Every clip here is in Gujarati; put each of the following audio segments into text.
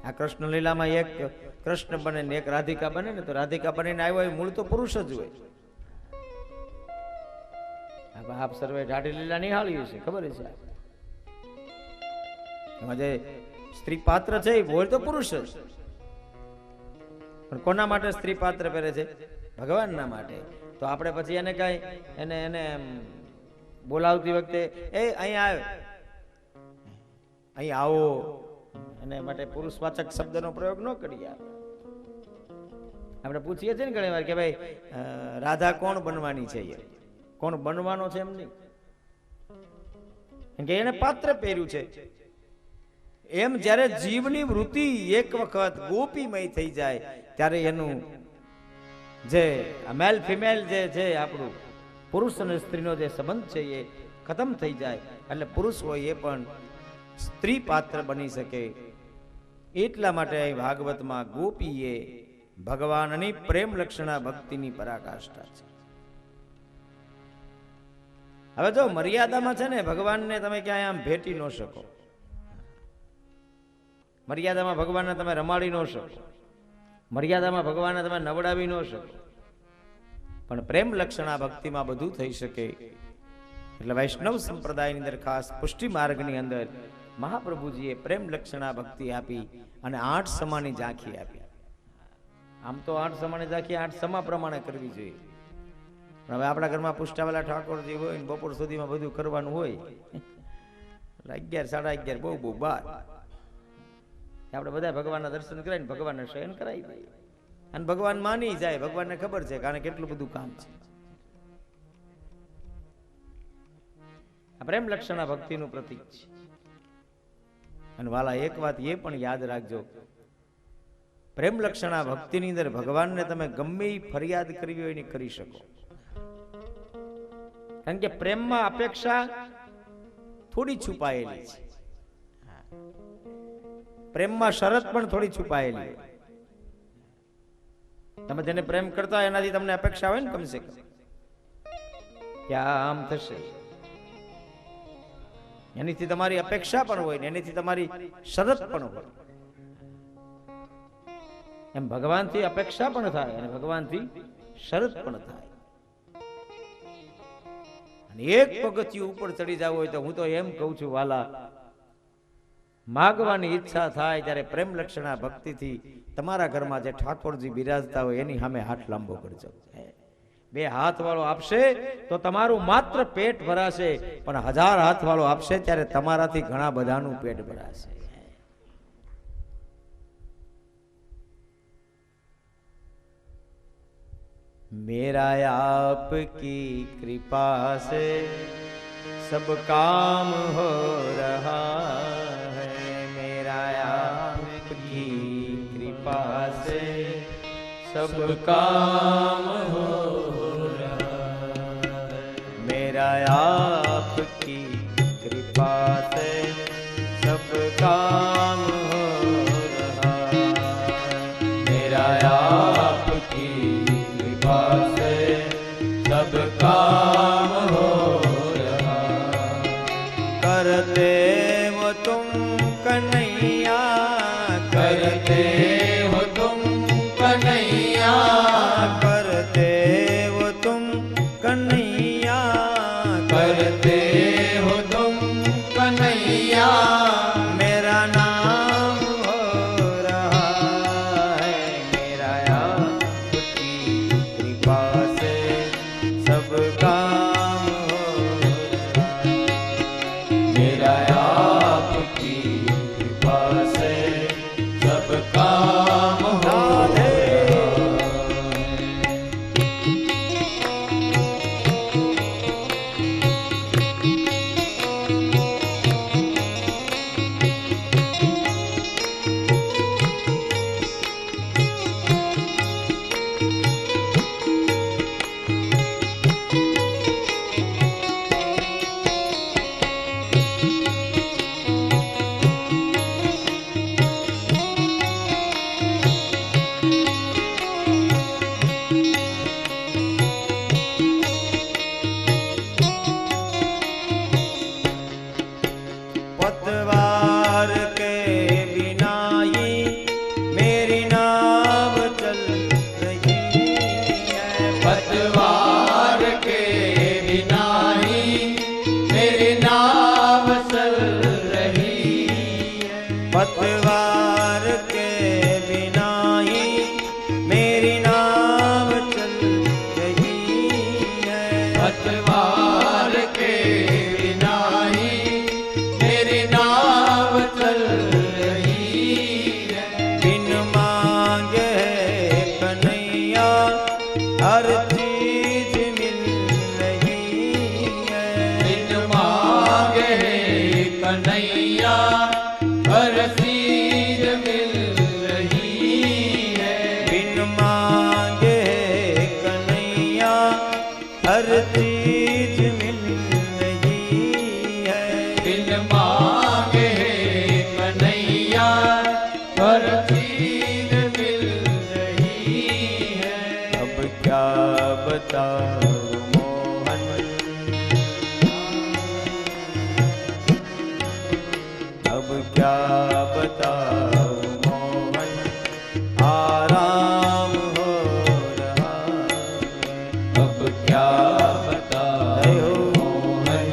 આ કૃષ્ણ લીલામાં એક કૃષ્ણ બને ને એક રાધિકા બને ને, તો રાધિકા બનીને આવ્યો એ મૂળ તો પુરુષ જ હોય. આપ સર્વે ઢાઢી લીલા નિહાળ્યું છે, ખબર છે. એમાં જે સ્ત્રી પાત્ર છે એ હોય તો પુરુષ જ, પણ કોના માટે સ્ત્રી પાત્ર પહેરે છે? ભગવાનના માટે. તો આપણે પછી એને કઈ એને બોલાવતી વખતે એ અહીં આવે, અહીં આવો, એને માટે પુરુષવાચક શબ્દનો પ્રયોગ ન કરીએ. આપણે પૂછીએ છીએ ને ઘણી વાર કે ભાઈ રાધા કોણ બનવાની છે, કોણ બનવાનો છે? એમ નહીં કે એને પાત્ર પહેર્યું છે. એમ જ્યારે જીવની વૃત્તિ એક વખત ગોપીમય થઈ જાય ત્યારે એનું જે મેલ ફિમેલ જે છે, આપણું પુરુષ અને સ્ત્રીનો જે સંબંધ છે એ ખતમ થઈ જાય. એટલે પુરુષ હોય એ પણ સ્ત્રી પાત્ર બની શકે. એટલા માટે ભાગવતમાં ગોપીએ ભગવાનની પ્રેમ લક્ષણા ભક્તિની પરાકાષ્ઠા છે. હવે જો મર્યાદામાં છે ને, ભગવાનને તમે ક્યાંય આમ ભેટી ન શકો. મર્યાદામાં ભગવાનને તમે રમાડી ન શકો, મર્યાદામાં ભગવાનને તમે નવડાવી ન શકો. પણ પ્રેમ લક્ષણા ભક્તિમાં બધું થઈ શકે. એટલે વૈષ્ણવ સંપ્રદાયની અંદર ખાસ પુષ્ટિ માર્ગની અંદર મહાપ્રભુજીએ પ્રેમ લક્ષણા ભક્તિ આપી અને 8 સમાની ઝાંખી આપી. આમ તો 8 સમાની ઝાંખી 8 સમા પ્રમાણે કરવી જોઈએ. પણ હવે આપણા ઘરમાં પુષ્ટાવાલા ઠાકોરજી હોય ને બપોર સુધીમાં બધું કરવાનું હોય, 11, 11:30 બહુ 12 આપણે બધા ભગવાનના દર્શન કરાવીને ભગવાનને શયન કરાવી દઈએ. અને ભગવાન માની જાય, ભગવાનને ખબર છે કારણ કેટલું બધું કામ છે. આ પ્રેમ લક્ષણા ભક્તિનું પ્રતીક છે. અને વાલા એક વાત એ પણ યાદ રાખજો, પ્રેમ લક્ષણા ભક્તિની અંદર ભગવાનને તમે ગમે ફરિયાદ કરવી હોય ને કરી શકો. કારણ કે પ્રેમમાં અપેક્ષા થોડી છુપાયેલી છે, પ્રેમમાં શરત પણ થોડી છુપાયેલી. તમે જેને પ્રેમ કરતા હોય એનાથી તમને અપેક્ષા હોય ને કમસે કમ કે આમ થશે, એનીથી તમારી અપેક્ષા પણ હોય ને એનીથી તમારી શરત પણ હોય. એમ ભગવાનથી અપેક્ષા પણ થાય અને ભગવાનથી શરત પણ થાય. અને એક પગથિયું ઉપર ચડી જવું હોય તો હું તો એમ કહું છું વાલા, માગવાની ઈચ્છા થાય ત્યારે પ્રેમ લક્ષણા ભક્તિથી તમારા ઘરમાં જે ઠાકોરજી બિરાજતા હોય એની સામે હાથ લાંબો કરજો. 2 હાથ વાળો આપશે તો તમારું માત્ર પેટ ભરાશે, પણ 1000 હાથ વાળો આપશે ત્યારે તમારાથી ઘણા બધાનું પેટ ભરાશે. मेरा आपकी कृपा से सब काम हो रहा है, मेरा आपकी कृपा से सब काम हो रहा है, मेरा आपकी कृपा से सब काम हो रहा है, मेरा सब काम हो रहा. करते हो तुम कन्हैया, करते हो तुम कन्हैया, करते हो तुम कन्हैया, पतवार के बिना ही मेरी नाव चल रही है। पतवार के बिना ही मेरी नाव चल रही है। बिन मांगे कन्हैया हर चीज मिल रही है। बिन मांगे कन्हैया हर चीज मिल रही है। बिन मांगे कन्हैया हर चीज मिल रही है। बिन मांगे कन्हैया हर चीज मिल रही है। अब क्या बताऊं मोहन, अब क्या बताऊं मोहन, आराम हो रहा है। अब क्या बताओ मोहन,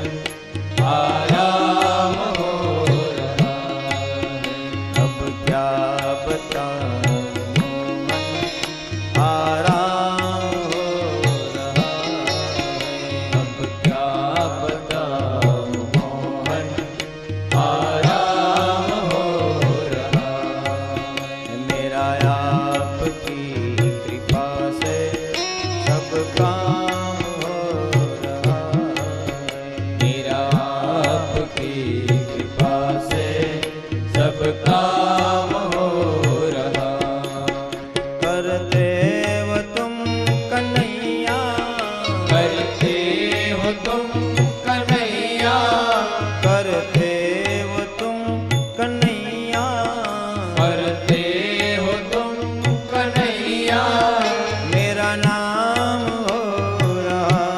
आराम हो रहा है। अब क्या बताऊं मोहन, आराम हो रहा है। अब क्या बताओ मोहन, आराम हो रहा है। मेरा आपकी कृपा से सब काम हो रहा है। मेरा आपकी कृपा से सब काम हो रहा। करते हो तुम कन्हैया, करते हो तुम कन्हैया, करते हो तुम कन्हैया, करते हो तुम कन्हैया। मेरा नाम हो रहा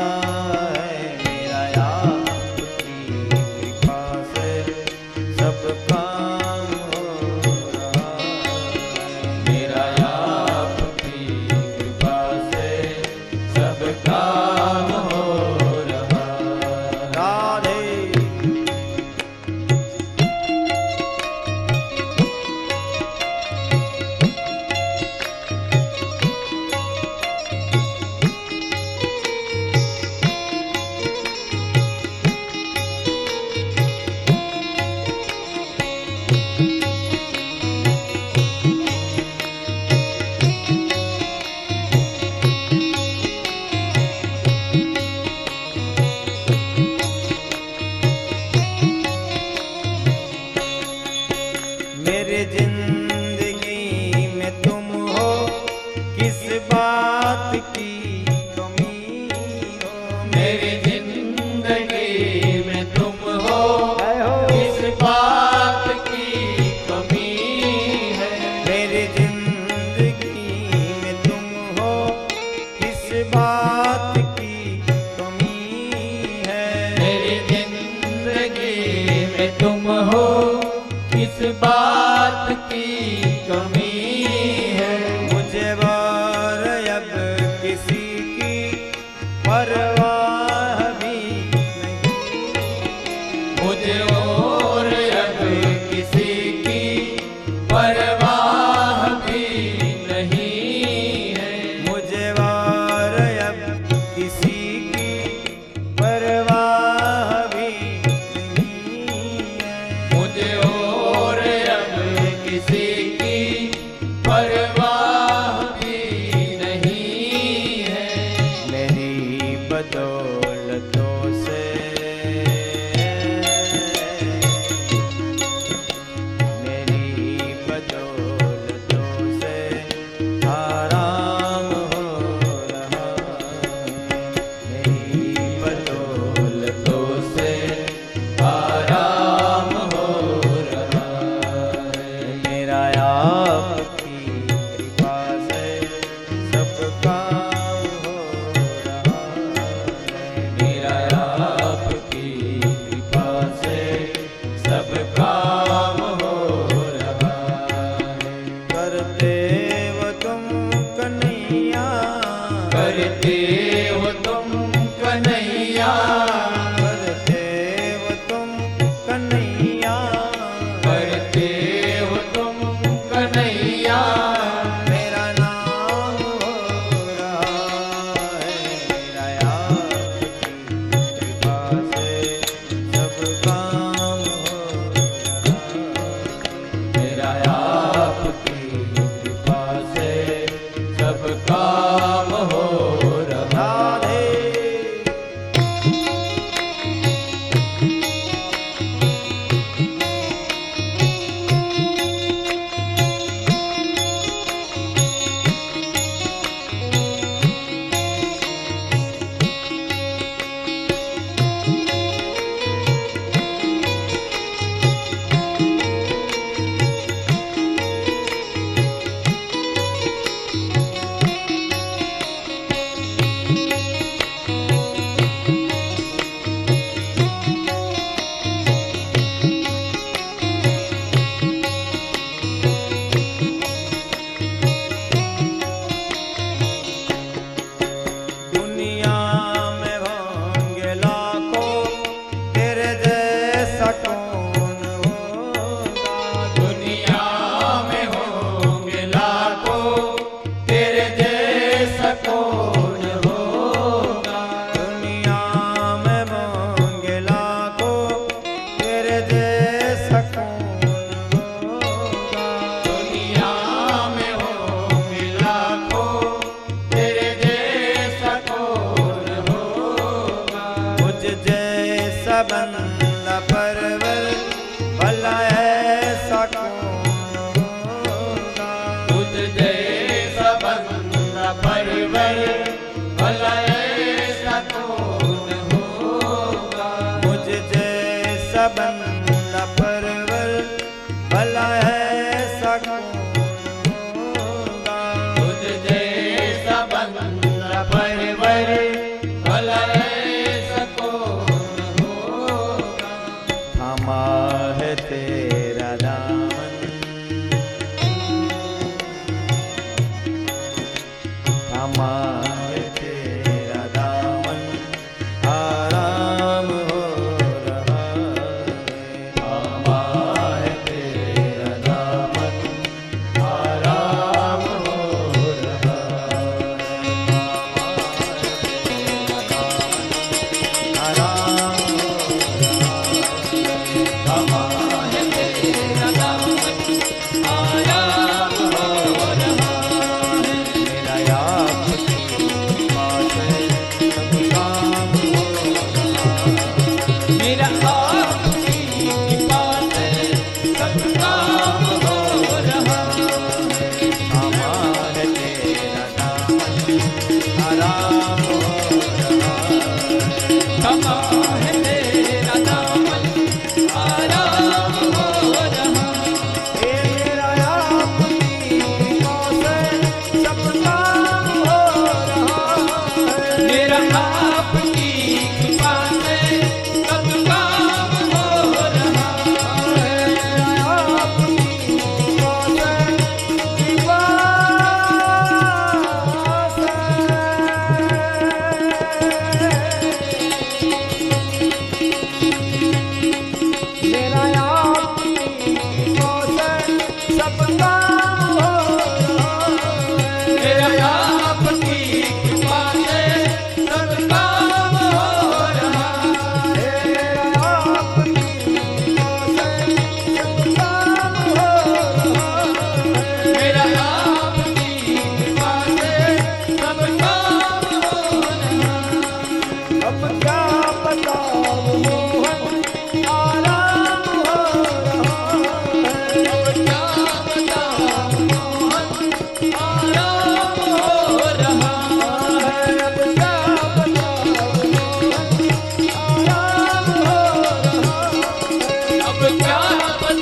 है। मेरा आपकी कृपा से सब काम हो रहा है। मेरा आपकी कृपा से सब काम हो रहा। राधे मेरी जिंदगी में तुम हो, किस बात की कमी हो। मेरी जिंदगी में तुम हो, जय हो। किस बात की कमी है। मेरी जिंदगी में तुम हो, किस बात की कमी है। मेरी जिंदगी में तुम हो, किस बात की कमी है। मुझे और अब किसी की परवाह भी नहीं। मुझे और अब किसी की परवाह भी नहीं है। मुझे और अब किसी की परवाह भी नहीं है। मुझे और अब किसी की परवाह भी नहीं है। मेरी बदौलतों से मेरी बदौलतों से आराम हो रहा है। मेरी दौलतों से आराम हो रहा है। मेरा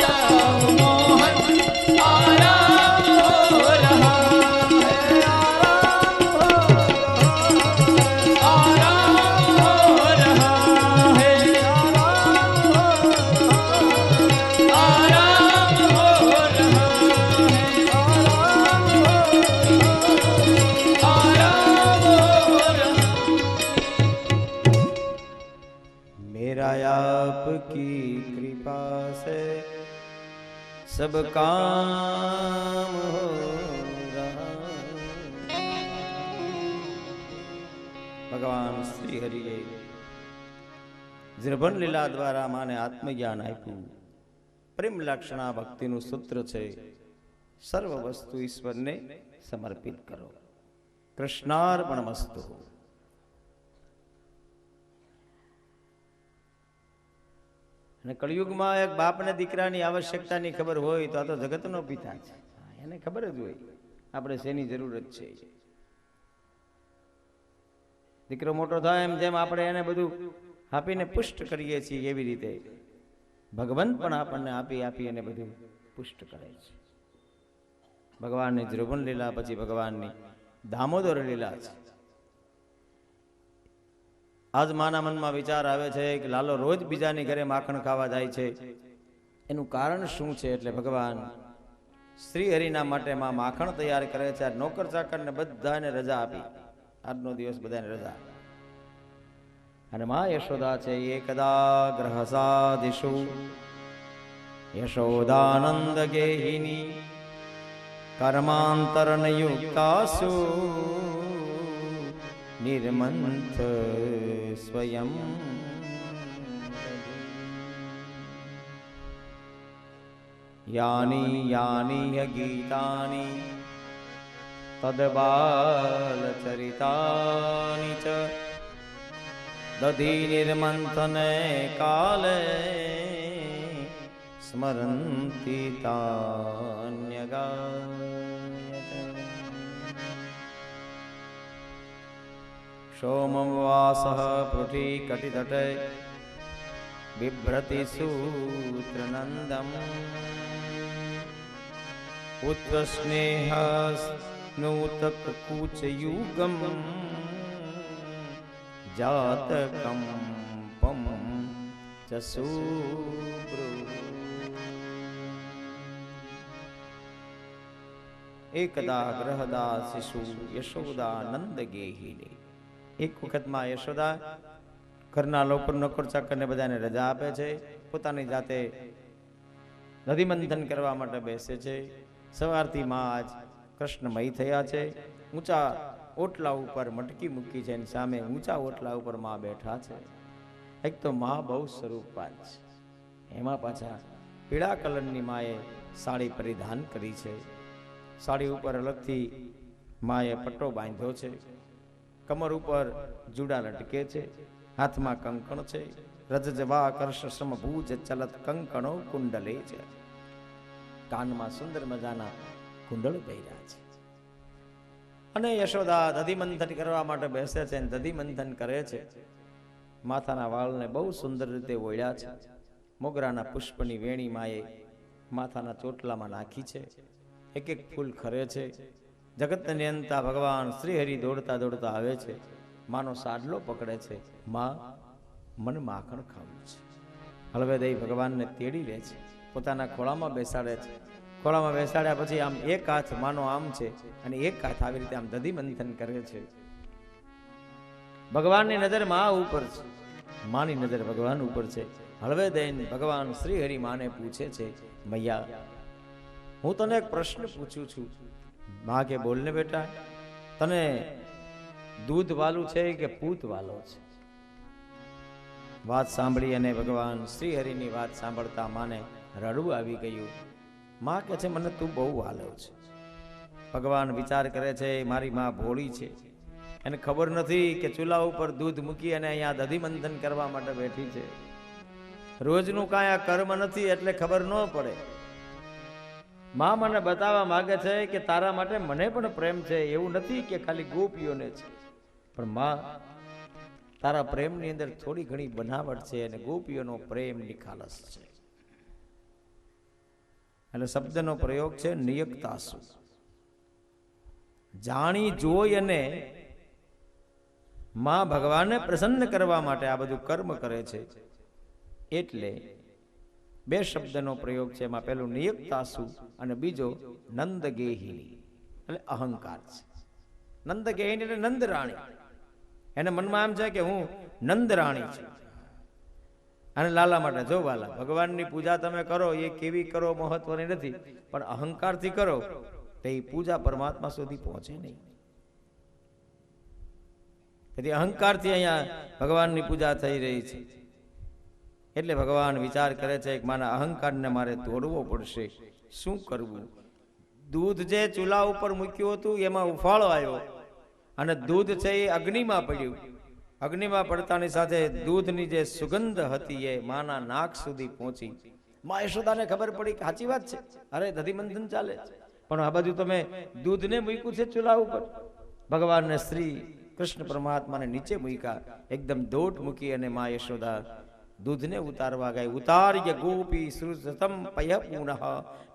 राम मोहन आराम हो रहा है, आराम हो रहा है, आराम हो रहा है, आराम हो रहा। मेरा आपकी कृपा से सब काम हो रहा। ભગવાન શ્રી હરિએ જૃંભણ લીલા દ્વારા માને આત્મજ્ઞાન આપ્યું. પ્રેમ લક્ષણા ભક્તિનું સૂત્ર છે, સર્વ વસ્તુ ઈશ્વરને સમર્પિત કરો. કૃષ્ણાર્પણમસ્તુ. અને કળિયુગમાં એક બાપને દીકરાની આવશ્યકતાની ખબર હોય તો આ તો જગતનો પિતા છે, એને ખબર જ હોય આપણે શેની જરૂરત છે. દીકરો મોટો થાય એમ જેમ આપણે એને બધું આપીને પુષ્ટ કરીએ છીએ એવી રીતે ભગવંત પણ આપણને આપી આપી અને બધું પુષ્ટ કરે છે. ભગવાનની જૃંભણ લીલા પછી ભગવાનની દામોદર લીલા છે. આજ માના મનમાં વિચાર આવે છે કે લાલો રોજ બીજાની ઘરે માખણ ખાવા જાય છે, એનું કારણ શું છે? એટલે ભગવાન શ્રી હરિના માટે માં માખણ તૈયાર કરે છે. આ નોકર ચાકરને બધાને રજા આપી, આજનો દિવસ બધાને રજા. અને માં યશોદા છે એકદા ગ્રહસાદિષુ યશોદાનંદ ગેહિની કર્માંતરણ યુક્તાસુ નિર્મંથ સ્વયં. યાની યાની ગીતાની તદબાલચરિતાની ચ દધી નિર્મંથને કાલે સ્મરંતિ તાન્યગાયતે. સોમવાસઃ પૃથ્વી કટિતટે બિભ્રતિ સૂત્રનંદમ પુત્ર સ્નેહ નૂતક કૂચયુગમ જાતકમ પમ ચસુબ્રુ. એકદા ગ્રહદા શિશુ યશોદા નંદ ગેહિને. એક વખતમાં યશોદા ઘરના લોકો નોકર ચાકરને બધાને રજા આપે છે, પોતાની જાતે નદી મંથન કરવા માટે બેસે છે. સવારથી માં આજ કૃષ્ણમય થયા છે. ઊંચા ઓટલા ઉપર મટકી મૂકી છે, સામે ઊંચા ઓટલા ઉપર માં બેઠા છે. એક તો માં બહુ સ્વરૂપવાન છે, એમાં પાછા પીળા કલરની માએ સાડી પરિધાન કરી છે. સાડી ઉપર અલગથી માએ પટ્ટો બાંધ્યો છે, કમર ઉપર જુડા લટકે છે, હાથમાં કંકણ છે. રજજવા કર્ષ સમભૂજ ચલત કંકણો કુંડલે છે. કાનમાં સુંદર મજાના કુંડળ પહેર્યા છે. અને યશોદા દધી મંથન કરવા માટે બેસે છે, દધી મંથન કરે છે. માથાના વાળને બહુ સુંદર રીતે ઓળ્યા છે. મોગરાના પુષ્પની વેણી માએ માથાના ચોટલામાં નાખી છે. એક એક ફૂલ ખરે છે. જગતને નિયંતા ભગવાન શ્રી હરિ દોડતા દોડતા આવે છે. માનો સાડલો પકડે છે. માં, મન માખણ ખાવું છે. હળવે દઈ ભગવાનને તેડી લે છે, પોતાના ખોળામાં બેસાડે છે. ખોળામાં બેસાડ્યા પછી આમ એક હાથ માનો આમ છે અને એક હાથ આવી રીતે આમ દધી મંથન કરે છે. ભગવાનની નજર માં ઉપર છે, માની નજર ભગવાન ઉપર છે. હળવે દઈને ભગવાન શ્રી હરિ માને પૂછે છે, મૈયા હું તને એક પ્રશ્ન પૂછું છું. માં કે બોલને બેટા, તને દૂધ વાલું છે કે પૂત વાલો છે? વાત સાંભળી અને ભગવાન શ્રી હરિની વાત સાંભળતા માને રડવું આવી ગયું. માં કે છે મને તું બહુ વાલો છે. ભગવાન વિચાર કરે છે મારી માં ભોળી છે, એને ખબર નથી કે ચૂલા ઉપર દૂધ મૂકી અને અહીંયા દધી મંથન કરવા માટે બેઠી છે. રોજનું કાંઈ આ કર્મ નથી એટલે ખબર ન પડે. માં મને બતાવવા માંગે છે કે તારા માટે મને પણ પ્રેમ છે, એવું નથી કે ખાલી ગોપીઓને છે. પણ માં, તારા પ્રેમની અંદર થોડી ઘણી બનાવટ છે અને ગોપીઓનો પ્રેમ નિખાલસ છે. એટલે શબ્દનો પ્રયોગ છે નિયક્તાસુ. જાણી જોઈ અને માં ભગવાનને પ્રસન્ન કરવા માટે આ બધું કર્મ કરે છે. એટલે બે શબ્દનો પ્રયોગ છે. એમાં પેલું નિયક્તાસુ અને બીજો નંદગેહિની એટલે અહંકાર છે. નંદગેહિની એટલે નંદરાણી. એને મનમાં એમ છે કે હું નંદરાણી છું. અને લાલા માટે જો વાલા ભગવાનની પૂજા તમે કરો એ કેવી કરો મહત્વની નથી, પણ અહંકારથી કરો તો એ પૂજા પરમાત્મા સુધી પહોંચે નહીં. તેથી અહંકારથી અહીંયા ભગવાનની પૂજા થઈ રહી છે. એટલે ભગવાન વિચાર કરે છે કે મારા અહંકારને મારે તોડવો પડશે. શું કરવું? દૂધ જે ચૂલા ઉપર મૂક્યું હતું એમાં ઉફાળો આવ્યો અને દૂધ છે એ અગ્નિમાં પડ્યું. અગ્નિમાં પડતાની સાથે દૂધની જે સુગંધ હતી એ માના નાક સુધી પહોંચી. માં યશોદાને ખબર પડી કે સાચી વાત છે, અરે દધિમંથન ચાલે છે, પણ આ બાજુ તમે દૂધને મૂક્યું છે ચૂલા ઉપર. ભગવાનને શ્રી કૃષ્ણ પરમાત્માને નીચે મૂક્યા, એકદમ દોટ મૂકી અને માં યશોદા દૂધને ઉતારવા ગઈ. ઉતાર્ય ગોપી સૃતમ પય પુનઃ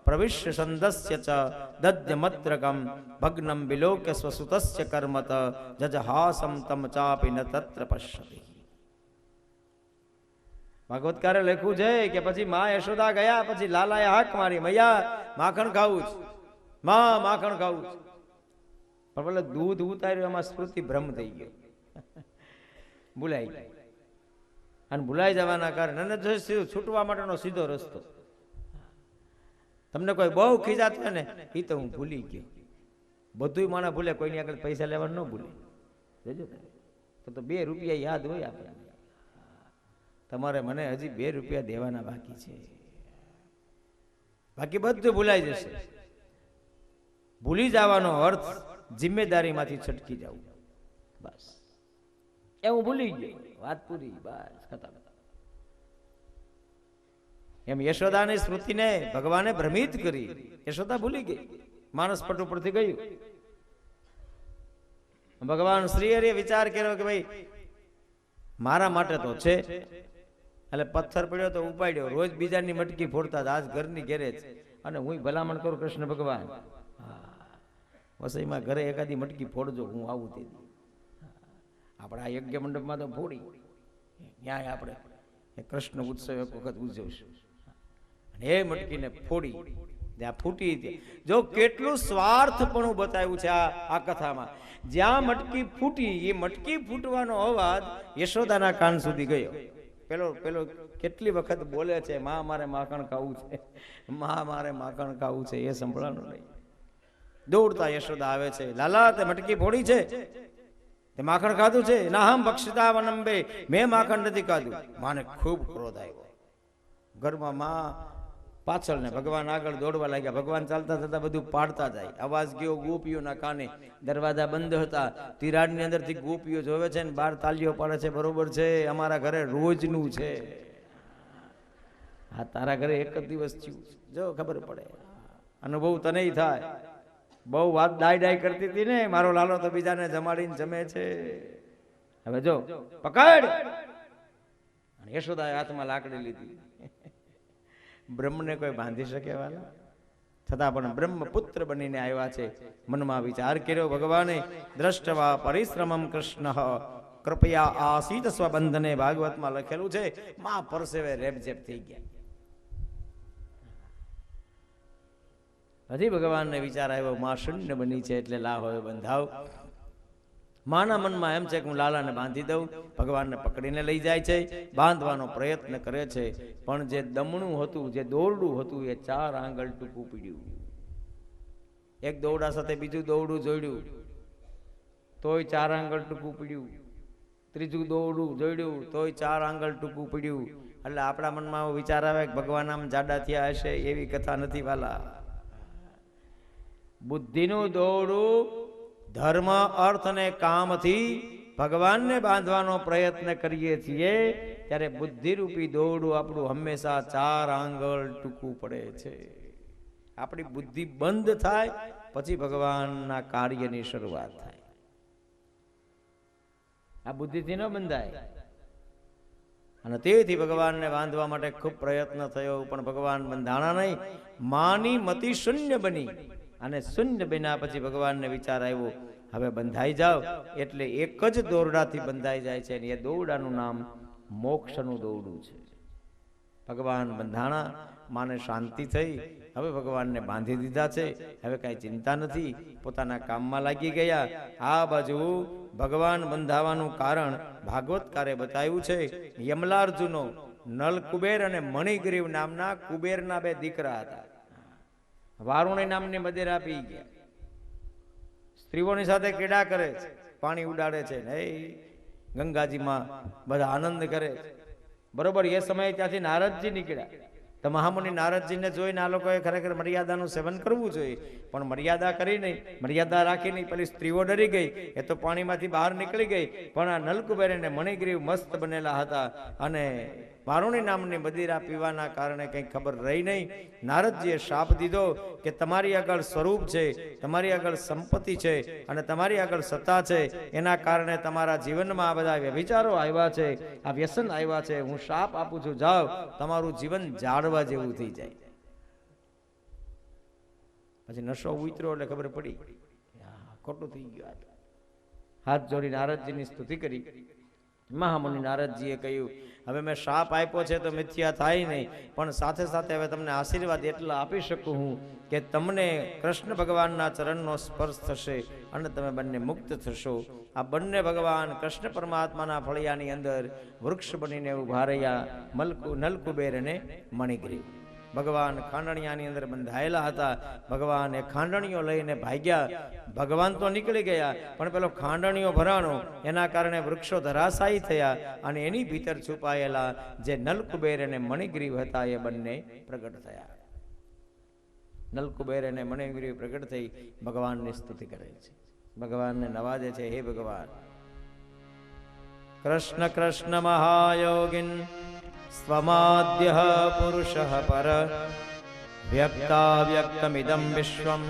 પ્રવિશ્ય સંદસ્ય ચ દદ્યમત્રકમ ભગ્નમ વિલોક્ય સ્વસુતસ્ય કર્મત જજહાસમ તમ ચાપી ન તત્ર પશ્યતિ. ભાગવતકારે લખ્યું છે કે પછી માં યશોદા ગયા, પછી લાલાએ હાક મારી, મૈયા માખણ ખાવું છે, માં માખણ ખાવું છે. પણ બોલે દૂધ ઉતાર્યું એમાં સ્મૃતિ ભ્રમ થઈ ગયો, ભૂલાઈ ગઈ. અને ભૂલાઈ જવાના કારણે છૂટવા માટેનો સીધો રસ્તો. તમને કોઈ બહુ ખીજાતું હોય ને એ તો હું ભૂલી ગયો. બધું માણસ ભૂલે, કોઈની આગળ પૈસા લેવા ન ભૂલે. જોજો તો 2 રૂપિયા યાદ હોય આપણે. તમારે મને હજી 2 રૂપિયા દેવાના બાકી છે, બાકી બધું ભૂલાઈ જશે. ભૂલી જવાનો અર્થ જિમ્મેદારીમાંથી છટકી જવું. બસ એ હું ભૂલી ગયો, વાત પૂરી, બસ ખતમ. એમ યશોદાની સ્મૃતિને ભગવાને ભ્રમિત કરી. યશોદા ભૂલી ગઈ, માનસ પટ ઉપરથી ગયું. ભગવાન શ્રી હરિએ વિચાર કર્યો કે ભાઈ મારા માટે તો છે, એટલે પથ્થર પડ્યો તો ઉપાડ્યો. રોજ બીજાની મટકી ફોડતા આજ ઘરની ઘેરે છે, અને હું ભલામણ કરું કૃષ્ણ ભગવાન વસઈમાં ઘરે એકાદી મટકી ફોડજો, હું આવું તે. આપણે આ યજ્ઞ મંડપમાં તો ફોડી, ન્યાય આપણે કૃષ્ણ ઉત્સવ એક વખત ઉજવશું. અને એ મટકીને ફોડી જ્યાં ફૂટી હતી. જો કેટલું સ્વાર્થપણું બતાવ્યું છે આ કથામાં. જ્યાં મટકી ફૂટી એ મટકી ફૂટવાનો અવાજ યશોદાના કાન સુધી ગયો. પેલો કેટલી વખત બોલે છે, માં મારે માખણ ખાવું છે, માં મારે માખણ ખાવું છે, એ સંભળાનું નહીં. દોડતા યશોદા આવે છે, લાલા તે મટકી ફોડી છે, તે માખણ ખાધું છે? ના હમ ભક્ષિતા વનંબે, મેં માખણ નથી ખાધું. માને ખૂબ ક્રોધ આવ્યો. ઘરમાં માં પાછળ ને ભગવાન આગળ દોડવા લાગ્યા. ભગવાન ચાલતા થતા બધું પાડતા જાય. અવાજ ગયો ગોપીઓના કાને. દરવાજા બંધ હતા. તિરાડની અંદરથી ગોપીઓ જોવે છે ને બહાર તાલીઓ પાડે છે. બરોબર છે, અમારા ઘરે રોજનું છે. હા, તારા ઘરે એક જ દિવસ થયું, જો ખબર પડે, અનુભવ તને થાય. બહુ વાત ડાય કરતી હતી ને, મારો લાલો તો બીજાને જમાડીને જમે છે. હવે જો પકડ. યશોદાએ હાથમાં લાકડી લીધી. બ્રહ્મને કોઈ બાંધી શકે વાલા? છતાં પણ બ્રહ્મ પુત્ર બનીને આવ્યા છે. મનમાં વિચાર કર્યો ભગવાને, દ્રષ્ટવા પરિશ્રમમ કૃષ્ણ કૃપયા આસીત સ્વબંધને. ભાગવતમાં લખેલું છે, માં પરસેવે રેબઝેબ થઈ ગયા. હજી ભગવાનને વિચાર આવ્યો, માં શૂન્ય બની છે એટલે લા હોય બંધાવ. માના મનમાં એમ છે કે હું લાલાને બાંધી દઉં. ભગવાનને પકડીને લઈ જાય છે, બાંધવાનો પ્રયત્ન કરે છે. પણ જે દમણું હતું, જે દોરડું હતું, એ 4 આંગળ ટૂંકું પીડ્યું. એક દોરડા સાથે બીજું દોરડું જોડ્યું તોય 4 આંગળ ટૂંકું પીડ્યું. ત્રીજું દોરડું જોડ્યું તોય 4 આંગળ ટૂંકું પીડ્યું. એટલે આપણા મનમાં વિચાર આવે કે ભગવાન આમ જાડા થયા હશે. એવી કથા નથી વાલા. બુદ્ધિનું દોરડું ધર્મ અર્થ અને કામથી ભગવાનને બાંધવાનો પ્રયત્ન કરીએ છીએ ત્યારે બુદ્ધિરૂપી દોરડું આપણું હંમેશા 4 આંગળ ટૂંકું પડે છે. આપણી બુદ્ધિ બંધ થાય પછી ભગવાનના કાર્યની શરૂઆત થાય. આ બુદ્ધિથી ન બંધાય. અને તેથી ભગવાનને બાંધવા માટે ખૂબ પ્રયત્ન થયો, પણ ભગવાન બંધાણા નહીં. માની મતિ શૂન્ય બની, અને શૂન્ય બન્યા પછી ભગવાનને વિચાર આવ્યો, હવે બંધાઈ જાવ. એટલે એક જ દોરડાથી બંધાઈ જાય છે, અને એ દોરડાનું નામ મોક્ષનું દોરડું છે. ભગવાન બંધાણા, માને શાંતિ થઈ. હવે ભગવાનને બાંધી દીધા છે, હવે કાંઈ ચિંતા નથી, પોતાના કામમાં લાગી ગયા. આ બાજુ ભગવાન બંધાવાનું કારણ ભાગવતકારે બતાવ્યું છે. યમલાર્જુનો નલ કુબેર અને મણિગ્રીવ નામના કુબેરના બે દીકરા હતા. વારુણી નામની મદેરા પી ગયા, સ્ત્રીઓની સાથે કેડા કરે છે, પાણી ઉડાડે છે, ને ગંગાજીમાં બધા આનંદ કરે છે. બરોબર એ સમયે ત્યાંથી નારદજી નીકળ્યા. તો મહામુનિ નારદજીને જોઈને આ લોકોએ ખરેખર મર્યાદાનું સેવન કરવું જોઈએ, પણ મર્યાદા કરી નહીં, મર્યાદા રાખી નહીં. પેલી સ્ત્રીઓ ડરી ગઈ, એ તો પાણીમાંથી બહાર નીકળી ગઈ. પણ આ નલકુબેર અને મણિગ્રીવ મસ્ત બનેલા હતા, અને વારુણી નામની મદિરા પીવાના કારણે કંઈ ખબર રહી નહીં. નારદજીએ શાપ દીધો કે તમારી આગળ સ્વરૂપ છે, તમારી આગળ સંપત્તિ છે, અને તમારી આગળ સત્તા છે, એના કારણે તમારા જીવનમાં આ બધા વ્યભિચારો આવ્યા છે, આ વ્યસન આવ્યા છે. હું શાપ આપું છું, જાઓ, તમારું જીવન જાળવા જેવું થઈ જાય. પછી નશો ઉતર્યો એટલે ખબર પડી ખોટું થઈ ગયું. હાથ જોડી નારદજીની સ્તુતિ કરી. મહામુનિ નારદજીએ કહ્યું, હવે મેં શાપ આપ્યો છે તો મિથ્યા થાય નહીં, પણ સાથે સાથે હવે તમને આશીર્વાદ એટલા આપી શકું હું કે તમને કૃષ્ણ ભગવાનના ચરણનો સ્પર્શ થશે અને તમે બંને મુક્ત થશો. આ બંને ભગવાન કૃષ્ણ પરમાત્માના ફળિયાની અંદર વૃક્ષ બનીને ઉભા રહ્યા, નલકુબેર અને મણિગ્રીવ. ભગવાન ખાંડણિયાની અંદર બંધાયેલા હતા. ભગવાન એ ખાંડણીઓ લઈને ભાગ્યા. ભગવાન તો નીકળી ગયા, પણ પેલો ખાંડણીઓ ભરાણો, એના કારણે વૃક્ષો ધરાશાયી થયા, અને એની ભીતર છુપાયેલા જે નલકુબેર અને મણિગ્રીવ હતા એ બંને પ્રગટ થયા. નલકુબેર અને મણિગ્રીવ પ્રગટ થઈ ભગવાનની સ્તુતિ કરે છે, ભગવાનને નવાજે છે. હે ભગવાન, કૃષ્ણ કૃષ્ણ મહાયોગિન સ્વમાદ્ય પુરુષ પર વ્યક્તાવ્યક્તમિદં વિશ્વમ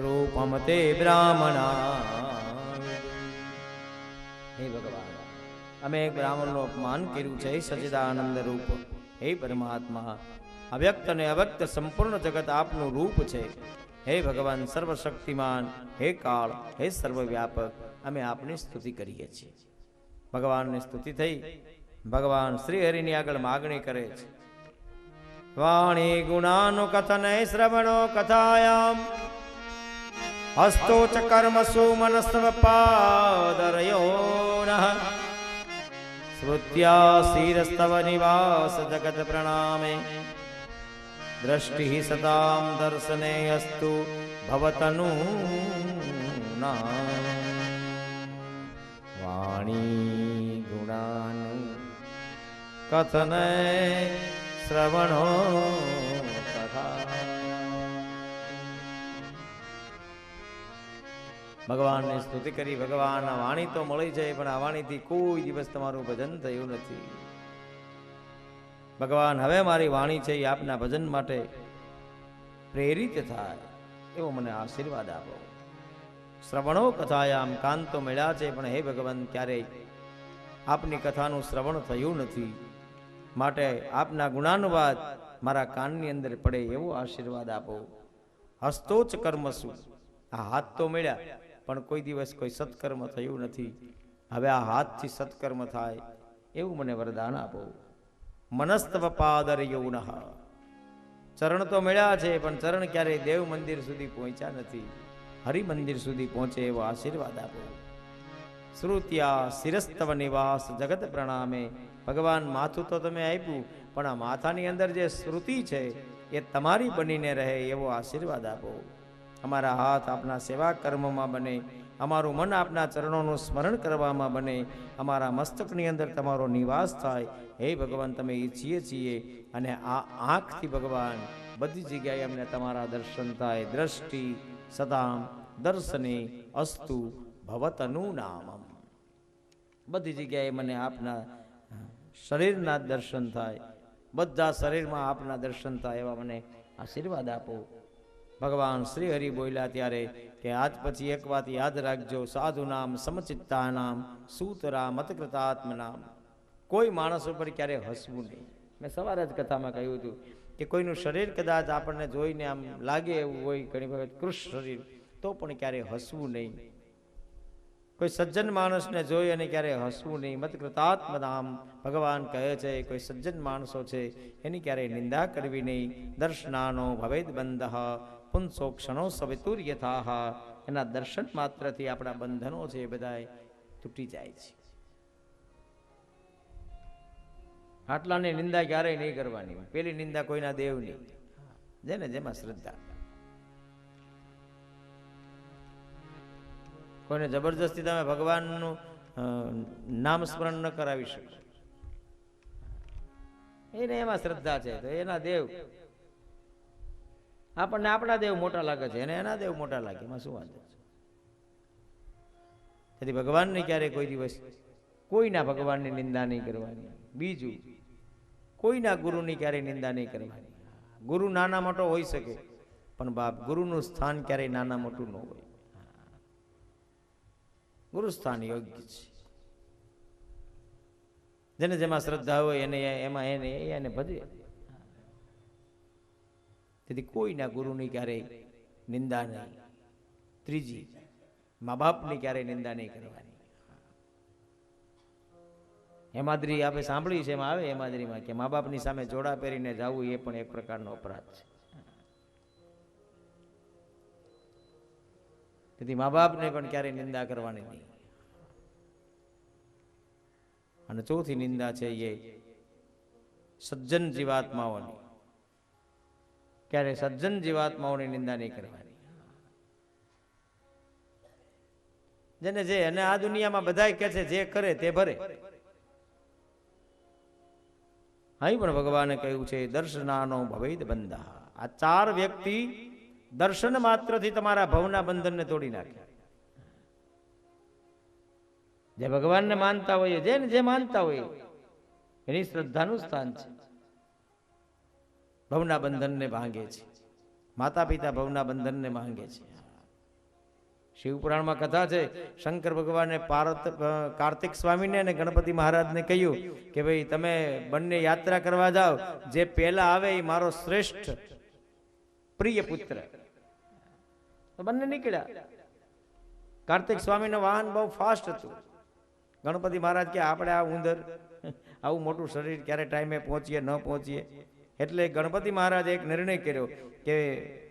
રૂપમ તે બ્રાહ્મણા. હે ભગવાન, અમે એક બ્રાહ્મણનું અપમાન કર્યું છે. સચ્ચિદાનંદ રૂપ, હે પરમાત્મા, અવ્યક્ત અને અવ્યક્ત સંપૂર્ણ જગત આપનું રૂપ છે. હે ભગવાન સર્વશક્તિમાન, હે કાળ, હે સર્વવ્યાપક, અમે આપની સ્તુતિ કરીએ છીએ. ભગવાનની સ્તુતિ થઈ. ભગવાન શ્રી હરિની આગળ માગણી કરે છે. વાણી ગુણાનો કથન શ્રવણો કથાયામ હસ્તો ચ કર્મસુ મનસ્વ પાદરયોનઃ શ્રુત્યા શિરસ્તવ નિવાસ જગત પ્રણામે દ્રષ્ટિ સતામ દર્શને અસ્તુ ભવતનૂના. વાણી ગુણાનું કથન શ્રવણો કથા. ભગવાનની સ્તુતિ કરી. ભગવાન, આ વાણી તો મળી જાય, પણ આ વાણીથી કોઈ દિવસ તમારું ભજન થયું નથી. ભગવાન, હવે મારી વાણી છે એ આપના ભજન માટે પ્રેરિત થાય એવો મને આશીર્વાદ આપો. શ્રવણો કથાયામ, કાન તો મળ્યા છે, પણ હે ભગવાન, ક્યારેય આપની કથાનું શ્રવણ થયું નથી. માટે આપના ગુણાનુવાદ મારા કાનની અંદર પડે એવો આશીર્વાદ આપો. હસ્તોચ કર્મસુ, આ હાથ તો મળ્યા, પણ કોઈ દિવસ કોઈ સત્કર્મ થયું નથી. હવે આ હાથથી સત્કર્મ થાય એવું મને વરદાન આપો. મનસ્તવ પાદરયોનઃ, ચરણ તો મળ્યા છે, પણ ચરણ ક્યારેય દેવ મંદિર સુધી પહોંચ્યા નથી. હરિ મંદિર સુધી પહોંચે એવો આશીર્વાદ આપો. શ્રુત્યા શિરસ્તવ નિવાસ જગત પ્રણામે. ભગવાન, માથું તો તમે આપ્યું, પણ આ માથાની અંદર જે શ્રુતિ છે એ તમારી બનીને રહે એવો આશીર્વાદ આપો. અમારા હાથ આપના સેવા કર્મમાં બને, અમારું મન આપના ચરણોનું સ્મરણ કરવામાં બને, અમારા મસ્તકની અંદર તમારો નિવાસ થાય. હે ભગવાન, તમે ઈચ્છીએ છીએ, અને આ આંખથી ભગવાન બધી જગ્યાએ અમને તમારા દર્શન થાય. દ્રષ્ટિ સદામ દર્શને અસ્તુ ભવતનું નામમ. બધી જગ્યાએ મને આપના શરીરના દર્શન થાય, બધા શરીરમાં આપના દર્શન થાય એવા મને આશીર્વાદ આપો. ભગવાન શ્રી હરિ બોલ્યા ત્યારે કે આજ પછી એક વાત યાદ રાખજો, સાધુ નામ સમચિત્તા નામ સૂતરા મતકૃતાત્મ નામ. કોઈ માણસ ઉપર ક્યારે હસવું નહીં. મેં સવારે જ કથામાં કહ્યું હતું કે કોઈનું શરીર કદાચ આપણને જોઈને આમ લાગે એવું હોય, ઘણી વખત કૃષ્ણ શરીર, તો પણ ક્યારે હસવું નહીં. કોઈ સજ્જન માણસને જોઈ અને ક્યારે હસવું નહીં. મત કૃતાત્મનામ ભગવાન કહે છે કોઈ સજ્જન માણસો છે એની ક્યારેય નિંદા કરવી નહીં. દર્શનાનો ભવેદ બંધ પુંસો ક્ષણો સવિતુર્યથાહ. એના દર્શન માત્રથી આપણા બંધનો છે એ બધા તૂટી જાય છે. આટલાની નિંદા ક્યારેય નહીં કરવાની. પેલી નિંદા કોઈના દેવની, જેને જેમાં શ્રદ્ધા. કોઈને જબરજસ્તી તમે ભગવાનનું નામ સ્મરણ ન કરાવી શકો. એને એમાં શ્રદ્ધા છે તો એના દેવ. આપણને આપણા દેવ મોટા લાગે છે, એને એના દેવ મોટા લાગે, એમાં શું વાંધો છે? તેથી ભગવાનને ક્યારે કોઈ દિવસ કોઈના ભગવાનની નિંદા નહીં કરવાની. બીજું, કોઈના ગુરુની ક્યારેય નિંદા નહીં કરવાની. ગુરુ નાના મોટો હોઈ શકે, પણ બાપ ગુરુનું સ્થાન ક્યારેય નાના મોટું ન હોય. ગુરુ સ્થાન યોગ્ય છે. જેને જેમાં શ્રદ્ધા હોય એને એમાં એને ભજે. તેથી કોઈના ગુરુની ક્યારેય નિંદા નહીં. ત્રીજી, મા બાપની ક્યારેય નિંદા નહીં કરવાની. હેમાદ્રી આપણે સાંભળ્યું છે, એમાં આવે હેમાદ્રીમાં કે મા બાપની સામે જોડા પહેરીને જવું એ પણ એક પ્રકારનો અપરાધ છે. તેથી મા બાપને પણ ક્યારેય નિંદા કરવાની નહીં. અને ચોથી નિંદા છે એ સજ્જન જીવાત્માઓની. ક્યારે સજ્જન જીવાત્માઓની નિંદા નહીં કરવાની. જેને જે અને આ દુનિયામાં બધાય કહે છે જે કરે તે ભરે. અહીં પણ ભગવાને કહ્યું છે દર્શનાનો ભવેદ બંધા. આ ચાર વ્યક્તિ દર્શન માત્રથી તમારા ભવના બંધનને તોડી નાખે. જે ભગવાનને માનતા હોય, જેને જે માનતા હોય એની શ્રદ્ધાનું સ્થાન છે. ભવના બંધનને ભાંગે છે. માતા પિતા ભવના બંધનને ભાંગે છે. શિવપુરાણમાં કથા છે, શંકર ભગવાને કાર્તિક સ્વામીને અને ગણપતિ મહારાજને કહ્યું કે ભાઈ તમે બંને યાત્રા કરવા જાઓ, જે પહેલા આવે એ મારો શ્રેષ્ઠ પ્રિય પુત્ર. તો બંને નીકળ્યા. કાર્તિક સ્વામીનું વાહન બહુ ફાસ્ટ હતું. ગણપતિ મહારાજ કે આપણે આ ઉંદર આવું મોટું શરીર ક્યારે ટાઈમે પહોંચીએ ન પહોંચીએ. એટલે ગણપતિ મહારાજે એક નિર્ણય કર્યો કે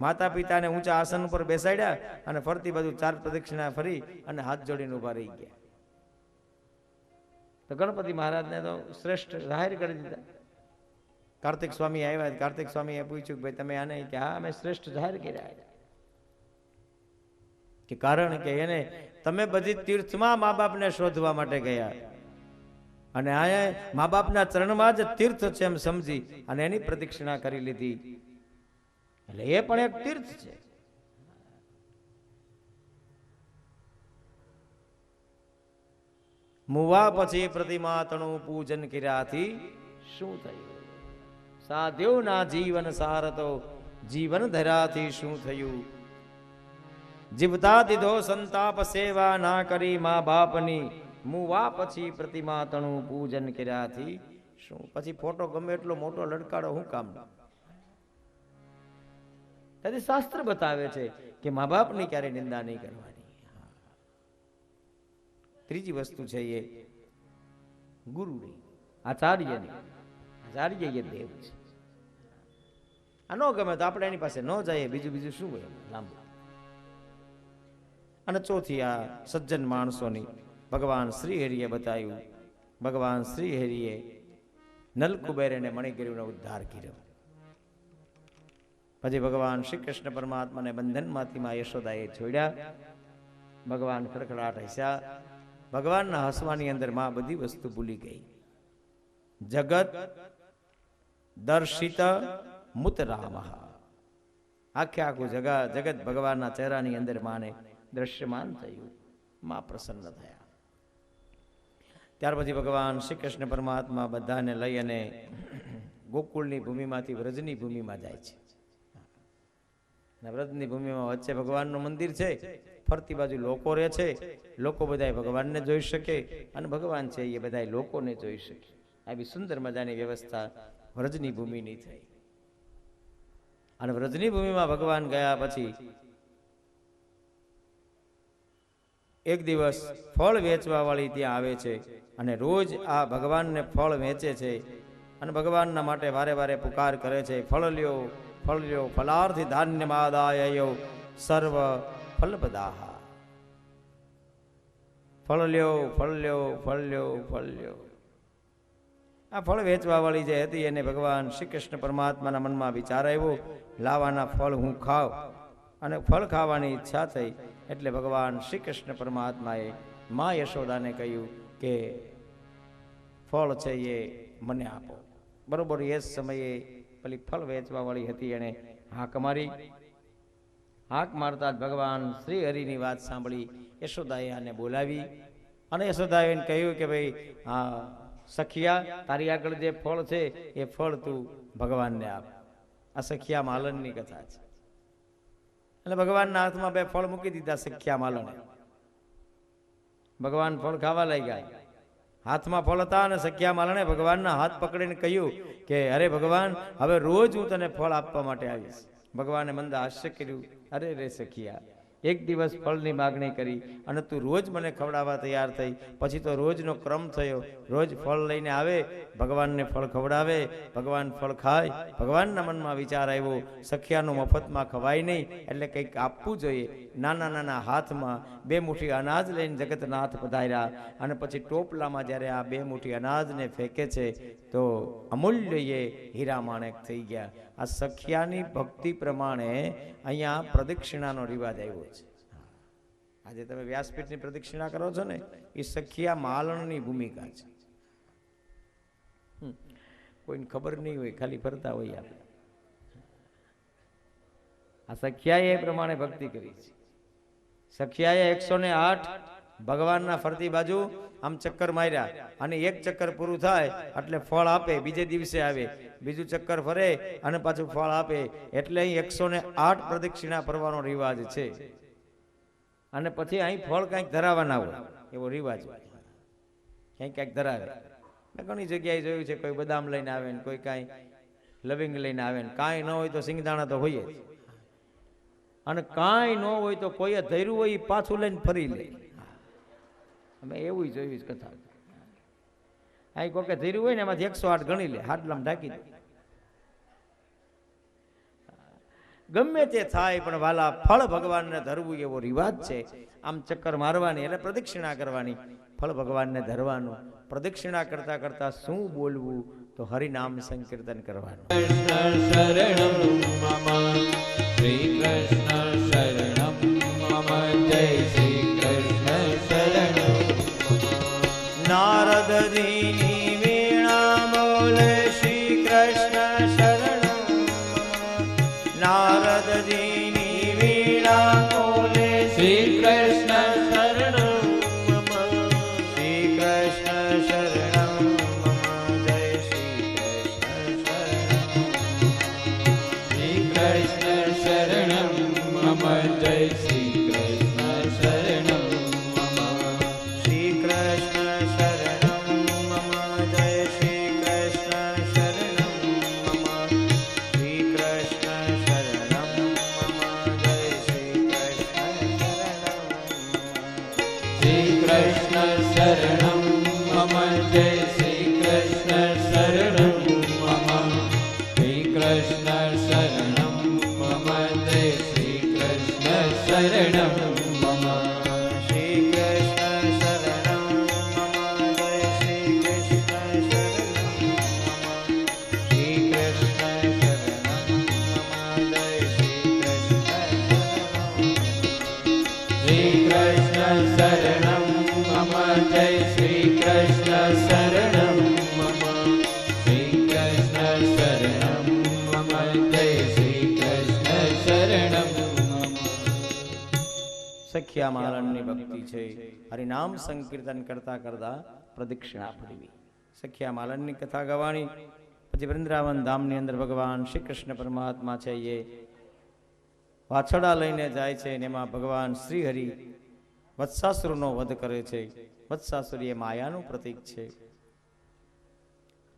માતા પિતાને ઊંચા આસન ઉપર બેસાડ્યા અને ફરતી બાજુ 4 પ્રદક્ષિણા ફરી અને હાથ જોડીને ઉભા રહી ગયા. તો ગણપતિ મહારાજને તો શ્રેષ્ઠ જાહેર કરી દીધા. કાર્તિક સ્વામી આવ્યા. કાર્તિક સ્વામીએ પૂછ્યું કે ભાઈ તમે આને, કે હા અમે શ્રેષ્ઠ જાહેર કર્યા. કે કારણ કે એને તમે બધી તીર્થમાં મા બાપને શોધવા માટે ગયા અને આયા મા બાપના ચરણમાં જ તીર્થ છે એમ સમજી અને એની પ્રદક્ષિણા કરી લીધી. એટલે એ પણ એક તીર્થ છે. મુવા પછી પ્રતિમા તણું પૂજન કર્યાથી શું થયું? સાધ્યોના જીવન સારતો જીવન ધરાથી શું થયું? જીવતા દીધો સંતાપ સેવા ના કરી મા બાપની. મુવા પછી પ્રતિમા તણું પૂજન કર્યાથી શું? પછી ફોટો ગમે એટલો મોટો લટકાડો શું કામ? તેથી શાસ્ત્ર બતાવે છે કે મા બાપની ક્યારે નિંદા નહીં કરવાની. ત્રીજી વસ્તુ છે એ ગુરુની, આચાર્યની. આચાર્ય એ દેવ છે. આ ન ગમે તો આપણે એની પાસે ન જઈએ. બીજું શું હોય લાંબુ. અને ચોથી આ સજ્જન માણસોની ભગવાન શ્રી હરિએ બતાવ્યું. ભગવાન શ્રી હરિએ નલકુબેર અને મણિગીરીનો ઉદ્ધાર કર્યો. પછી ભગવાન શ્રી કૃષ્ણ પરમાત્માને બંધનમાંથી માં યશોદાએ છોડ્યા. ભગવાન ખડખડાટ હસ્યા. ભગવાનના હસવાની અંદર માં બધી વસ્તુ ભૂલી ગઈ. જગત દર્શિત મુત રામ. આખું જગત ભગવાનના ચહેરાની અંદર માને દ્રશ્યમાન થયું. માં પ્રસન્ન થયા. ત્યાર પછી ભગવાન શ્રી કૃષ્ણ પરમાત્મા બધાને લઈ અને ગોકુળની ભૂમિમાંથી વ્રજની ભૂમિમાં જાય છે. વ્રજની ભૂમિમાં વચ્ચે ભગવાનનું મંદિર છે. ફરતી બાજુ લોકો રહે છે. લોકો બધા ભગવાનને જોઈ શકે અને ભગવાન છે એ બધા લોકોને જોઈ શકે. આવી સુંદર મજાની વ્યવસ્થા વ્રજની ભૂમિની થઈ. અને વ્રજની ભૂમિમાં ભગવાન ગયા પછી એક દિવસ ફળ વેચવા વાળી ત્યાં આવે છે અને રોજ આ ભગવાનને ફળ વેચે છે અને ભગવાનના માટે વારે વારે પુકાર કરે છે, ફળ લ્યો ફળ લ્યો, ફલાર્થી ધાન્યમાદાયયો સર્વ ફલપદાહા. ફળ લ્યો ફળ લ્યો ફળ લ્યો ફળ લ્યો. આ ફળ વેચવા વાળી જે હતી એને ભગવાન શ્રી કૃષ્ણ પરમાત્માના મનમાં વિચાર આવ્યો, લાવાના ફળ હું ખાવ. અને ફળ ખાવાની ઈચ્છા થઈ એટલે ભગવાન શ્રી કૃષ્ણ પરમાત્માએ મા યશોદાને કહ્યું કે ફળ છે એ મને આપો. બરોબર એ જ સમયે પેલી ફળ વેચવા વાળી હતી એને હાક મારી. હાક મારતા જ ભગવાન શ્રી હરિની વાત સાંભળી યશોદાએ આને બોલાવી અને યશોદાએ એને કહ્યું કે ભાઈ હા સખિયા, તારી આગળ જે ફળ છે એ ફળ તું ભગવાનને આપ. આ સખિયા માલનની કથા છે. એટલે ભગવાનના હાથમાં બે ફળ મૂકી દીધા સખ્યા માલણે. ભગવાન ફળ ખાવા લાગ્યા. હાથમાં ફળ હતા અને સખ્યા માલણે ભગવાનના હાથ પકડીને કહ્યું કે અરે ભગવાન, હવે રોજ હું તને ફળ આપવા માટે આવીશ. ભગવાને મંદ હાસ્ય કર્યું, અરે રે સખિયા, એક દિવસ ફળની માગણી કરી અને તું રોજ મને ખવડાવવા તૈયાર થઈ. પછી તો રોજનો ક્રમ થયો, રોજ ફળ લઈને આવે, ભગવાનને ફળ ખવડાવે, ભગવાન ફળ ખાય. ભગવાનના મનમાં વિચાર આવ્યો, સખિયાનું મફતમાં ખવાય નહીં એટલે કંઈક આપવું જોઈએ. નાના નાના હાથમાં બે મુઠ્ઠી અનાજ લઈને જગતનાથ પધાર્યા અને પછી ટોપલામાં જ્યારે આ બે મુઠ્ઠી અનાજને ફેંકે છે તો અમૂલ્ય એ હીરા માણેક થઈ ગયા. આ સખિયાની ભક્તિ પ્રમાણે અહીંયા પ્રદક્ષિણાનો રિવાજ આવ્યો છે. આજે તમે વ્યાસપીઠની પ્રદક્ષિણા કરો છો ને, એ સખિયા માલણની ભૂમિકા છે. કોઈને ખબર નહીં હોય, ખાલી ફરતા હોય આપણે. આ સખિયાએ એ પ્રમાણે ભક્તિ કરી છે. સખિયાએ 108 ભગવાનના ફરતી બાજુ આમ ચક્કર માર્યા અને એક ચક્કર પૂરું થાય એટલે ફળ આપે, બીજે દિવસે આવે, બીજું ચક્કર ફરે અને પાછું ફળ આપે. એટલે અહીં 108 પ્રદક્ષિણા ફરવાનો રિવાજ છે. અને પછી અહીં ફળ કંઈક ધરાવવાના હોય એવો રિવાજ હોય, ક્યાંક ક્યાંક ધરાવે. મેં ઘણી જગ્યાએ જોયું છે, કોઈ બદામ લઈને આવે ને કોઈ કાંઈ લવિંગ લઈને આવે ને, કાંઈ ન હોય તો સિંગદાણા તો હોય જ, અને કાંઈ ન હોય તો કોઈએ ધર્યું હોય એ પાછું લઈને ફરી લે. અમે એવું જોયું છે કથા. અહીં કોકે ધર્યું હોય ને એમાંથી 108 ગણી લે, હાડલામાં ઢાંકી દે. ગમે તે થાય પણ વાલા ફળ ભગવાનને ધરવું એવો રિવાજ છે. આમ ચક્કર મારવાની એટલે પ્રદક્ષિણા કરવાની, ફળ ભગવાનને ધરવાનું. પ્રદક્ષિણા કરતા કરતા શું બોલવું તો હરિનામ સંકીર્તન કરવાનું. કૃષ્ણ શરણમ મમ શ્રી કૃષ્ણ શરણમ મમ જય શ્રી કૃષ્ણ શરણમ. નારદજીની વીણા બોલે શ્રી કૃષ્ણ શરણમ. નારદજીની વીણા બોલે શ્રી કૃષ્ણ શરણમ મમ શ્રી કૃષ્ણ શરણમ મમ જય શ્રી કૃષ્ણ શરણમ. શ્રી કૃષ્ણ શરણમ મમ જય શ્રી કૃષ્ણ શરણમ. શ્રી કૃષ્ણ શરણમ મમ જય શ્રી કૃષ્ણ શરણમ. શ્રી કૃષ્ણ શરણમ મમ જય શ્રી કૃષ્ણ શરણમ. શ્રી કૃષ્ણ શરણમ મમ જય શ્રી કૃષ્ણ શરણમ મમ. શ્રી કૃષ્ણ શરણમ મમ જય શ્રી કૃષ્ણ શરણમ. શ્રી કૃષ્ણ શરણમ મમ જય શ્રી કૃષ્ણ શરણમ. શ્રી કૃષ્ણ શરણમ મમ જય શ્રી કૃષ્ણ શરણમ. શ્રી કૃષ્ણ શરણમ મમ જય શ્રી કૃષ્ણ શરણમ. સખ્યા માલણની ભક્તિ છે. હરિનામ સંકીર્તન કરતા કરતા પ્રદક્ષિણા ફરવી, સખ્યા માલણની કથા ગવાણી. પછી વૃંદાવન ધામની અંદર ભગવાન શ્રી કૃષ્ણ પરમાત્મા છે એ વાછડા લઈને જાય છે અને એમાં ભગવાન શ્રી હરિ વત્સાસુરનો વધ કરે છે. વત્સાસુર એ માયાનું પ્રતીક છે.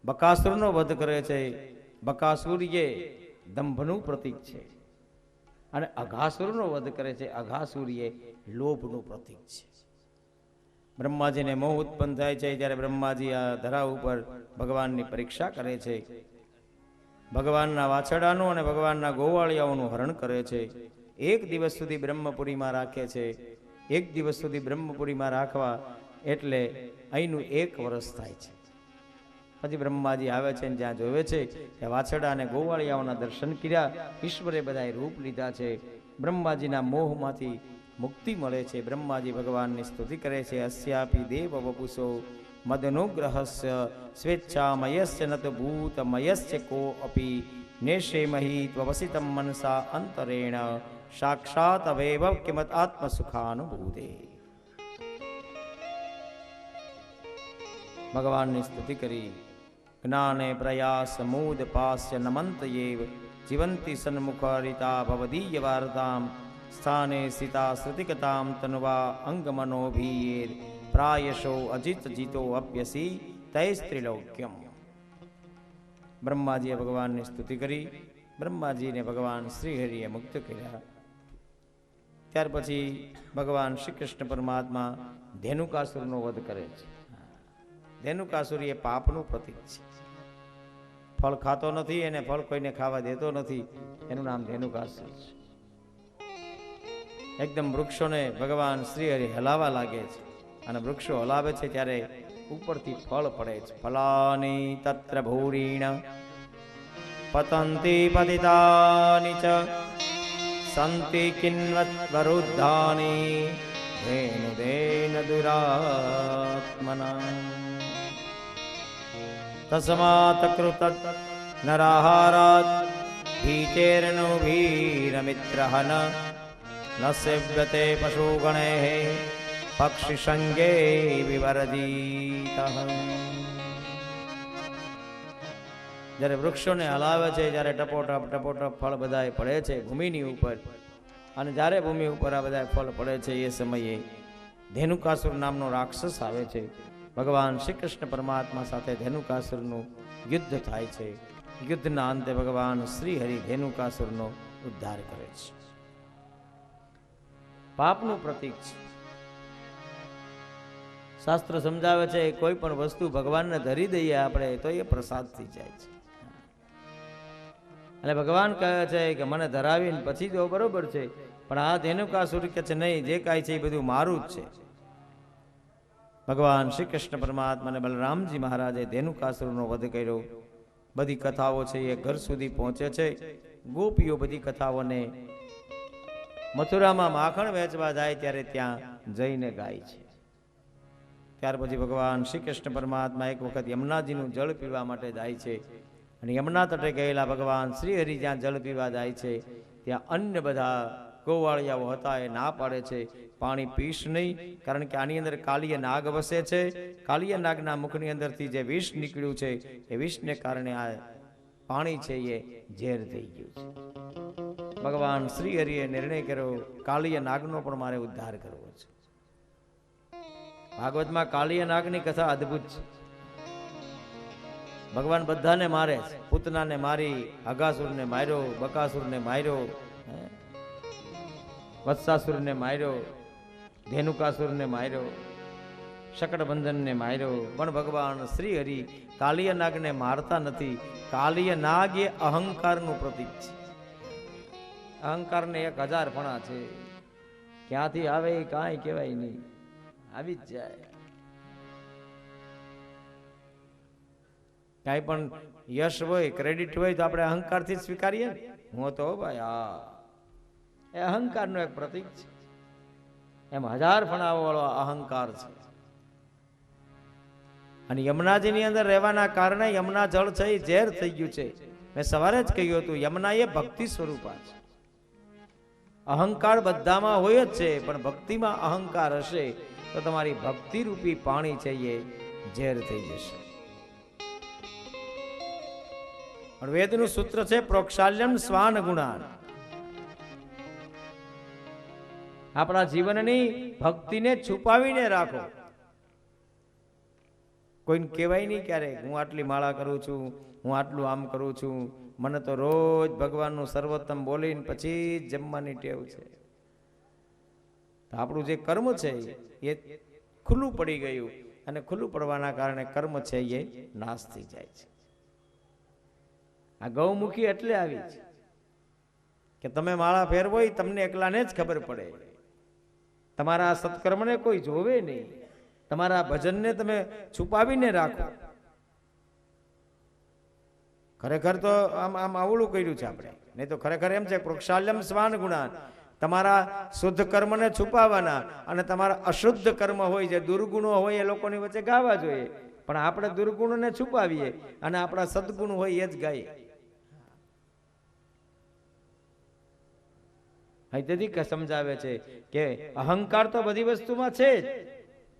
બકાસુરનો વધ કરે છે. બકાસુર એ દંભનું પ્રતીક છે અને અઘાસુરનો વધ કરે છે. અઘાસુર એ લોભનું પ્રતીક છે. બ્રહ્માજીને મોહ ઉત્પન્ન થાય છે જ્યારે બ્રહ્માજી આ ધરા ઉપર ભગવાનની પરીક્ષા કરે છે. ભગવાનના વાછડાનું અને ભગવાનના ગોવાળિયાઓનું હરણ કરે છે. એક દિવસ સુધી બ્રહ્મપુરીમાં રાખે છે. એક દિવસ સુધી બ્રહ્મપુરીમાં રાખવા એટલે અહીંનું 1 વર્ષ થાય છે. પછી બ્રહ્માજી આવે છે અને જ્યાં જોવે છે કે વાછડા અને ગોવાળિયાઓના દર્શન કર્યા, ઈશ્વરે બધાએ રૂપ લીધા છે. બ્રહ્માજીના મોહમાંથી મુક્તિ મળે છે. બ્રહ્માજી ભગવાનની સ્તુતિ કરે છે. અસ્યાપી દેવ વપુસો મદનુગ્રહસ્ય સ્વેચ્છામયસ્ય નત ભૂતમયસ્ય કો અપી નેશે મહિત્વ વસિતમ મનસા અંતરેણ સાક્ષાત અવૈવ કિમત આત્મસુખાનુભૂતે. ભગવાનની સ્તુતિ કરી. જ્ઞાને પ્રયાસ મૂદ પાસ્ય નમંત એવ જીવંતી સન્મુખરિતા ભવદીય વાર્તામ સ્થાને સીતા શ્રુતિકતામ તનુવા અંગમનોભીર પ્રાયશો અજિત જીતો અપ્યસી તૈસ્ત્રિલોક્યમ. બ્રહ્માજીએ ભગવાનની સ્તુતિ કરી. બ્રહ્માજીને ભગવાન શ્રીહરિએ મુક્ત કર્યા. ત્યાર પછી ભગવાન શ્રી કૃષ્ણ પરમાત્મા ધેનુકાસુરનો વધ કરે છે. ધેનુકાસુર એ પાપનું પ્રતીક છે. ફળ ખાતો નથી, એને ફળ કોઈને ખાવા દેતો નથી, એનું નામ ધેનુકાસુર છે. એકદમ વૃક્ષોને ભગવાન શ્રી હરિ હલાવા લાગે છે અને વૃક્ષો હલાવે છે ત્યારે ઉપરથી ફળ પડે છે. ફલાની તત્ર ભૂરીણ પતંતી પતિતાની ચ સંતિ કિન્વત વરુદ્ધાની ધેનુદેન દુરાત્મના તસ્માત કૃત નરાહારાત ભીતેર્નો ભીરમિત્રહન ન સેવ્યતે પશુગણે પક્ષી સંગે વિવર્જિત. જ્યારે વૃક્ષોને હલાવે છે, જ્યારે ટપોટપ ફળ બધાય પડે છે ભૂમિની ઉપર, અને જ્યારે ભૂમિ ઉપર આ બધા ફળ પડે છે એ સમયે ધેનુકાસુર નામનો રાક્ષસ આવે છે. ભગવાન શ્રી કૃષ્ણ પરમાત્મા સાથે ધેનુકાસુરનું યુદ્ધ થાય છે. યુદ્ધના અંતે ભગવાન શ્રી હરિ ધેનુકાસુરનો ઉદ્ધાર કરે છે. પાપનું પ્રતીક છે. શાસ્ત્ર સમજાવે છે કોઈ પણ વસ્તુ ભગવાનને ધરી દઈએ આપણે તો એ પ્રસાદ થઈ જાય છે. એટલે ભગવાન કહે છે કે મને ધરાવીને પછી તો બરોબર છે, પણ આ ધેનુકાસુર કે છે નહીં, જે કાંઈ છે એ બધું મારું જ છે. ભગવાન શ્રી કૃષ્ણ પરમાત્મા અને બલરામજી મહારાજે ધેનુકાસુરનો વધ કર્યો. બધી કથાઓ છે એ ઘર સુધી પહોંચે છે. ગોપીઓ બધી કથાઓને મથુરામાં માખણ વેચવા જાય ત્યારે ત્યાં જઈને ગાય છે. ત્યાર પછી ભગવાન શ્રી કૃષ્ણ પરમાત્મા એક વખત યમુનાજીનું જળ પીવા માટે જાય છે અને યમુના તટે ગયેલા ભગવાન શ્રી હરિ જ્યાં જળ પીવા જાય છે ત્યાં અન્ય બધા ગોવાળિયાઓ હતા એ ના પાડે છે, પાણી પીશ નહીં, કારણ કે આની અંદર કાલીય નાગ વસે છે. કાલીય નાગના મુખની અંદરથી જે વિષ નીકળ્યું છે એ વિષને કારણે આ પાણી છે એ ઝેર થઈ ગયું છે. ભગવાન શ્રી હરિએ નિર્ણય કર્યો કાલીય નાગનો પણ મારે ઉદ્ધાર કરવો છે. ભાગવતમાં કાલીય નાગની કથા અદ્ભુત છે. ભગવાન બધાને મારે છે. પૂતનાને મારી, અઘાસુરને માર્યો, બકાસુરને માર્યો, વત્સાસુરને માર્યો, ધેનુકાસુરને માર્યો, શકટબંધનને માર્યો, પણ ભગવાન શ્રી હરિ કાલીય નાગને મારતા નથી. કાલીય નાગ એ અહંકારનું પ્રતીક છે. અહંકારને 1000 ફણા છે, ક્યાંથી આવે એ કાંઈ કહેવાય નહીં, આવી જ જાય. કાંઈ પણ યશ હોય, ક્રેડિટ હોય તો આપણે અહંકારથી સ્વીકારીએ. હું તો ભાઈ હા, એ અહંકારનું એક પ્રતીક છે. એમ 1000 ફણાઓ વાળો અહંકાર છે. અને યમુનાજીની અંદર રહેવાના કારણે યમુના જળ છે એ ઝેર થઈ ગયું છે. મેં સવારે જ કહ્યું હતું યમુના એ ભક્તિ સ્વરૂપા છે. અહંકાર બધામાં હોય જ છે, પણ ભક્તિમાં અહંકાર હશે તો તમારી ભક્તિ રૂપી પાણી છે એ ઝેર થઈ જશે. વેદનું સૂત્ર છે પ્રોક્ષાલ્યમ સ્વાન ગુણાન. આપણા જીવનની ભક્તિને છુપાવીને રાખો. કોઈને કહેવાય નહીં ક્યારેક હું આટલી માળા કરું છું, હું આટલું આમ કરું છું, મને તો રોજ ભગવાનનું સર્વોત્તમ બોલીને પછી જ જમવાની ટેવ છે. તો આપણું જે કર્મ છે એ ખુલ્લું પડી ગયું, અને ખુલ્લું પડવાના કારણે કર્મ છે એ નાશ થઈ જાય છે. આ ગૌમુખી એટલે આવી છે કે તમે માળા ફેરવો એ તમને એકલાને જ ખબર પડે. તમારા આ સત્કર્મને કોઈ જોવે નહીં, તમારા ભજનને તમે છુપાવીને રાખો. ખરેખર તો આમ આવડું કર્યું છે આપણે, નહીં તો ખરેખર એમ છે પ્રક્ષાલ્યમ સ્વાન ગુણાન, તમારા શુદ્ધ કર્મને છુપાવવાના અને તમારા અશુદ્ધ કર્મ હોય જે દુર્ગુણો હોય એ લોકોની વચ્ચે ગાવા જોઈએ. પણ આપણે દુર્ગુણોને છુપાવીએ અને આપણા સદગુણ હોય એ જ ગાઈએ. તેથી સમજાવે છે કે અહંકાર તો બધી વસ્તુમાં છે જ,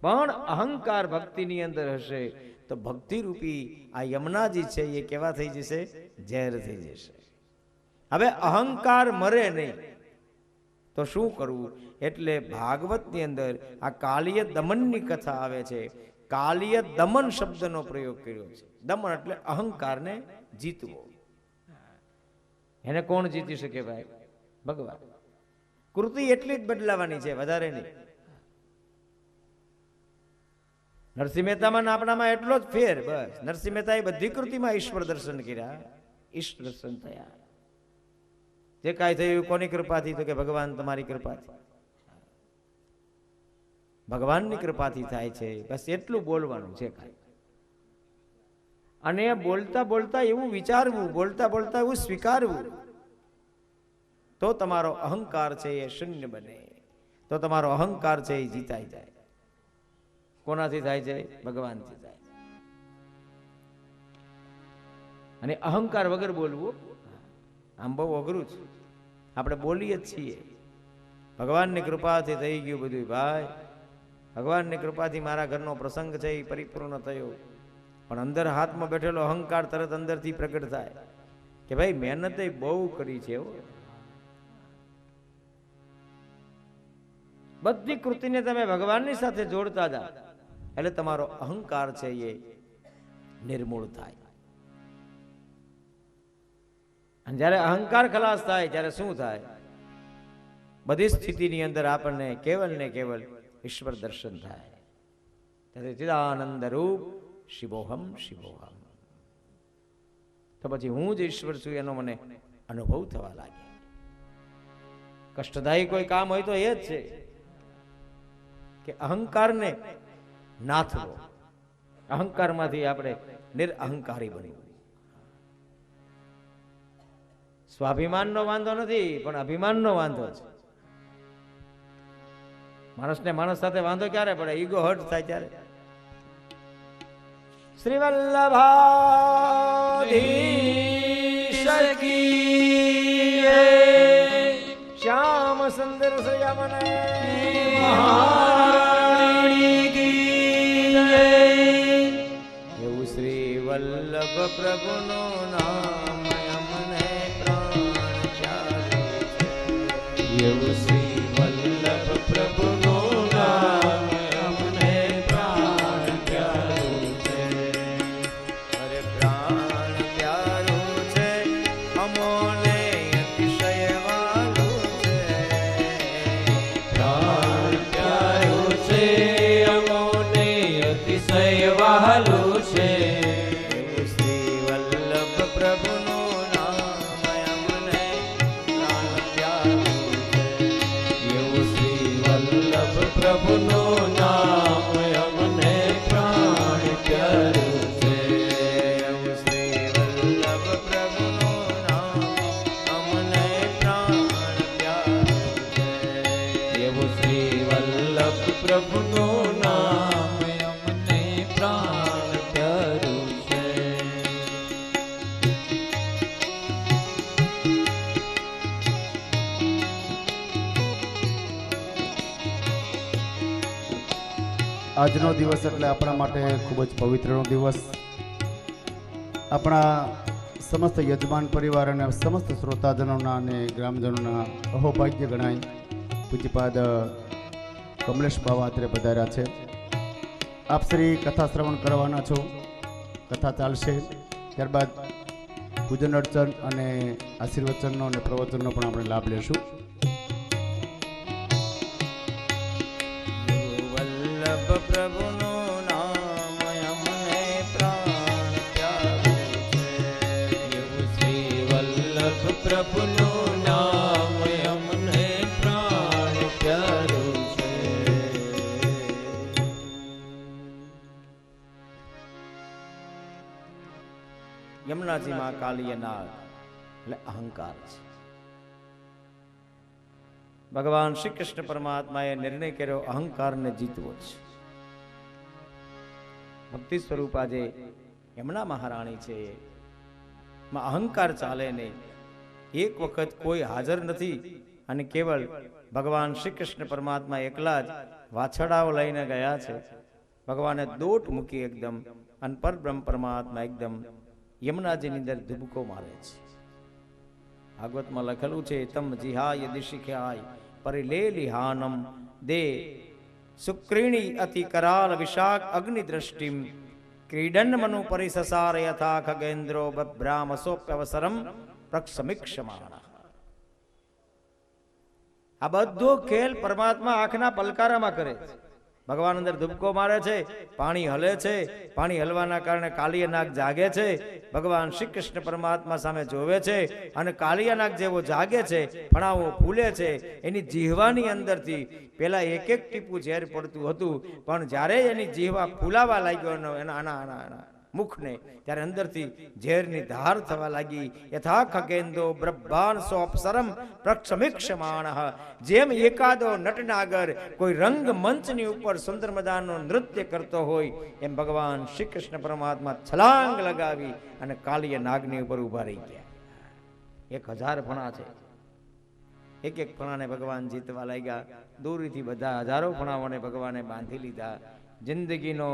પણ અહંકાર ભક્તિની અંદર હશે તો ભક્તિ રૂપી આ યમુનાજી છે એ કેવા થઈ જશે? ઝેર થઈ જશે. હવે અહંકાર મરે નહીં તો શું કરવું? એટલે ભાગવતની અંદર આ કાલિય દમનની કથા આવે છે. કાલિય દમન શબ્દનો પ્રયોગ કર્યો છે. દમન એટલે અહંકારને જીતવો. એને કોણ જીતી શકે ભાઈ? ભગવાન. કૃતિ એટલી જ બદલાવાની છે, વધારે નહીં. નરસિંહ મહેતામાં આપણામાં એટલો જ ફેર, બસ. નરસિંહ મહેતાએ બધી કૃતિમાં ઈશ્વર દર્શન કર્યા, ઈષ્ટ દર્શન થયા. જે કાંઈ થયું કોની કૃપાથી? તો કે ભગવાન તમારી કૃપાથી, ભગવાનની કૃપાથી થાય છે. બસ એટલું બોલવાનું છે કાંઈ. અને બોલતા બોલતા એવું વિચારવું, બોલતા બોલતા એવું સ્વીકારવું, તો તમારો અહંકાર છે એ શૂન્ય બને, તો તમારો અહંકાર છે એ જીતાઈ જાય. કોનાથી થાય છે? ભગવાનથી થાય. અને અહંકાર વગર બોલવું આમ બહુ અઘરું છે. આપણે બોલીએ જ છીએ. ભગવાનની કૃપાથી થઈ ગયું બધું ભાઈ, ભગવાનની કૃપાથી મારા ઘરનો પ્રસંગ છે એ પરિપૂર્ણ થયો. પણ અંદર હાથમાં બેઠેલો અહંકાર તરત અંદરથી પ્રગટ થાય કે ભાઈ મહેનત બહુ કરી છે. બધી કૃતિને તમે ભગવાનની સાથે જોડતા જાઓ એટલે તમારો અહંકાર છે એ નિર્મૂળ થાય. અને જ્યારે અહંકાર ખલાસ થાય ત્યારે શું થાય? બધી સ્થિતિની અંદર આપણને કેવલ ને કેવલ ઈશ્વર દર્શન થાય. ત્યારે ચિદાનંદ રૂપ શિવોહમ શિવોહમ. તો પછી હું જ ઈશ્વર છું એનો મને અનુભવ થવા લાગે. કષ્ટદાયી કોઈ કામ હોય તો એ જ છે કે અહંકારને નાથવો, અહંકારમાંથી આપણે નિરઅહંકારી બનવું. સ્વાભિમાનનો વાંધો નથી, પણ અભિમાનનો વાંધો છે. માણસને માણસ સાથે વાંધો ક્યારે પડે? ઈગો હર્ટ થાય ત્યારે. શ્રી વલ્લભાધીશ કી શ્યામ સુંદર શ્યામને મહારાણી કી એવું શ્રી વલ્લભ પ્રભુનું નામ અમને પ્રાણ ચાલ્યું છે. એવું શ્રી વલ્લભ પ્રભુનું નામ અમને પ્રાણ ચાલ્યું છે. અરે પ્રાણ પ્યારું છે અમોને અતિશય વાલું છે. પ્રાણ પ્યારું છે અમોને અતિશય વહાલું છે. એવું શ્રી વલ્લભ પ્રભુનું નામ અમને પ્રાણ પ્યારું છે. એવું શ્રી વલ્લભ પ્રભુનું નામ અમને પ્રાણ પ્યારું છે. એવું શ્રી વલ્લભ પ્રભુનું નામ અમને પ્રાણ પ્યારું છે. એવું શ્રી વલ્લભ પ્રભુનું નામ અમને પ્રાણ પ્યારું છે. આજનો દિવસ એટલે આપણા માટે ખૂબ જ પવિત્રનો દિવસ. આપણા સમસ્ત યજમાન પરિવાર અને સમસ્ત શ્રોતાજનોના અને ગ્રામજનોના અહોભાગ્ય ગણાય પૂજ્યપાદ કમલેશ બાવા અત્રે પધાર્યા છે. આપ શ્રી કથા શ્રવણ કરવાના છો. કથા ચાલશે, ત્યારબાદ પૂજન અર્ચન અને આશીર્વચનનો અને પ્રવચનનો પણ આપણે લાભ લેશું. વલ્લભ પ્રભુનું નામ અમને પ્રાણ પ્યારું છે. એવું શ્રી વલ્લભ પ્રભુનું નામ અમને પ્રાણ પ્યારું છે. યમુનાજીમાં કાલીય નાગ એટલે અહંકાર છે. ભગવાન શ્રી કૃષ્ણ પરમાત્માએ નિર્ણય કર્યો અહંકારને જીતવો છે. ભક્તિ સ્વરૂપ આજે યમુના મહારાણી છે, એમાં અહંકાર ચાલે ને એક વખત કોઈ હાજર નથી અને કેવળ ભગવાન શ્રી કૃષ્ણ પરમાત્મા એકલા જ વાછડાઓ લઈને ગયા છે. ભગવાને દોટ મૂકી એકદમ અને પરબ્રહ્મ પરમાત્મા એકદમ યમુનાજીની અંદર ધુબકો મારે છે. ભાગવતમાં લખેલું છે, તમ જીહાય દિશિખ્યાય પરિલેલિહાનમ દે સુક્રીણી અતિ કરાલ વિશાખ અગ્નિ દ્રષ્ટિમ ક્રીડન મનુ પરિસસાર યથા ખગેન્દ્રો બભ્રામસોપ્યવસરમ પ્રક્ષમિક્ષમાણ. આ બધો ખેલ પરમાત્મા આંખના પલકારામાં કરે છે. ભગવાન અંદર ધુબકો મારે છે, પાણી હલે છે, પાણી હલવાના કારણે કાલિય નાગ જાગે છે. ભગવાન શ્રી કૃષ્ણ પરમાત્મા સામે જોવે છે અને કાલિય નાગ જેવો જાગે છે, ફણાવો ફૂલે છે. એની જીહવાની અંદરથી પેલા એક એક ટીપું ઝેર પડતું હતું, પણ જ્યારે એની જીહવા ફૂલાવા લાગ્યો એના મુખને, ત્યારે અંદરથી ઝેરની ધાર થવા લાગી. યથા ખગેન્દો બ્રહ્માંસો અપ્સરમ પ્રક્ષમિક્ષમાણ. જેમ એકાદો નટનાગર કોઈ રંગ મંચની ઉપર સુંદર મજાનો નૃત્ય કરતો હોય, એમ ભગવાન શ્રી કૃષ્ણ પરમાત્મા છલાંગ લગાવી અને કાલિય નાગની ઉપર ઉભા રહી ગયા. 1000 ફણા છે, એક એક ફણાને ભગવાન જીતવા લાગ્યા. દૂરથી બધા હજારો ફણાઓને ભગવાને બાંધી લીધા. જિંદગીનો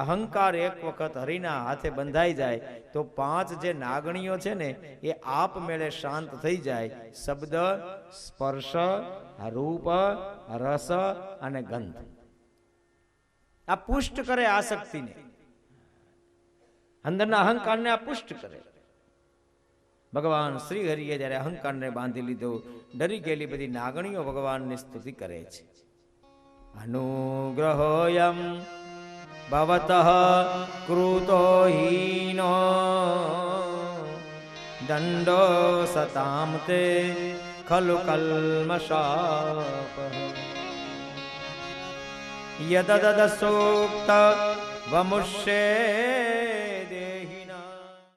અહંકાર એક વખત હરિના હાથે બંધાઈ જાય તો 5 જે નાગણીઓ છે ને એ આપમેળે શાંત થઈ જાય. શબ્દ, સ્પર્શ, રૂપ, રસ અને ગંધ આ પુષ્ટ કરે આસક્તિને, અંદરના અહંકારને આ પુષ્ટ કરે. ભગવાન શ્રી હરિએ જ્યારે અહંકારને બાંધી લીધો, ડરી ગયેલી બધી નાગણીઓ ભગવાનની સ્તુતિ કરે છે. અનુગ્રહોયમ ભવતઃ કૃતો હીનો દંડો સતામ તે ખલુ કલ્મષાપઃ યદદ સૂક્ત વમુષ્યે